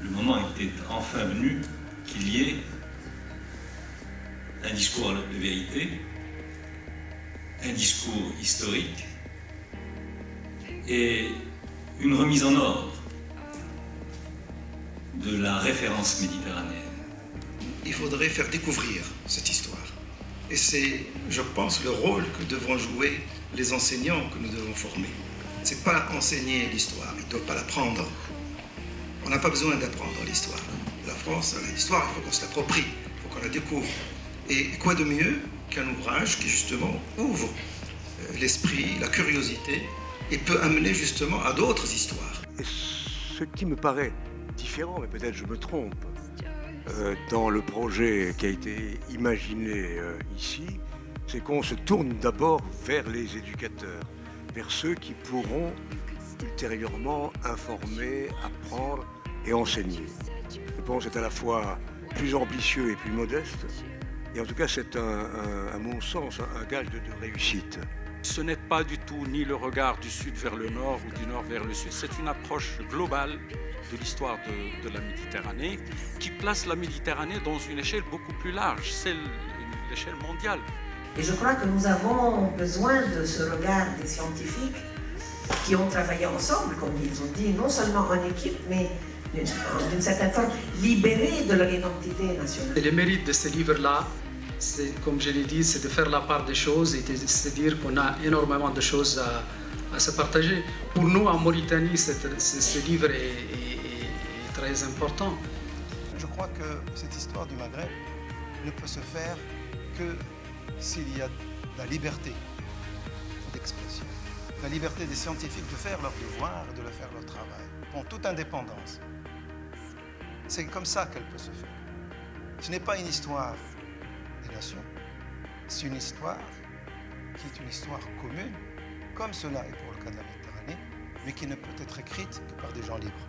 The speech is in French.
Le moment était enfin venu qu'il y ait un discours de vérité, un discours historique et une remise en ordre de la référence méditerranéenne. Il faudrait faire découvrir cette histoire. Et c'est, je pense, le rôle que devront jouer les enseignants que nous devons former. Ce n'est pas enseigner l'histoire, ils ne doivent pas l'apprendre. On n'a pas besoin d'apprendre l'histoire. La France, l'histoire, il faut qu'on se l'approprie, il faut qu'on la découvre. Et quoi de mieux qu'un ouvrage qui justement ouvre l'esprit, la curiosité et peut amener justement à d'autres histoires. Et ce qui me paraît différent, mais peut-être je me trompe, dans le projet qui a été imaginé ici, c'est qu'on se tourne d'abord vers les éducateurs, vers ceux qui pourront ultérieurement informer, apprendre et enseigner. Je pense que c'est à la fois plus ambitieux et plus modeste, et en tout cas c'est à mon sens un gage de réussite. Ce n'est pas du tout ni le regard du sud vers le nord ou du nord vers le sud, c'est une approche globale de l'histoire de la Méditerranée qui place la Méditerranée dans une échelle beaucoup plus large, c'est l'échelle mondiale. Et je crois que nous avons besoin de ce regard des scientifiques qui ont travaillé ensemble, comme ils ont dit, non seulement en équipe, mais d'une certaine forme libérés de leur identité nationale. Et le mérite de ce livre-là, c'est, comme je l'ai dit, c'est de faire la part des choses et de se dire qu'on a énormément de choses à se partager. Pour nous, en Mauritanie, ce livre est très important. Je crois que cette histoire du Maghreb ne peut se faire que s'il y a la liberté d'expression, la liberté des scientifiques de faire leur devoir et de faire leur travail, en toute indépendance. C'est comme ça qu'elle peut se faire. Ce n'est pas une histoire des nations, c'est une histoire qui est une histoire commune, comme cela est pour le cas de la Méditerranée, mais qui ne peut être écrite que par des gens libres.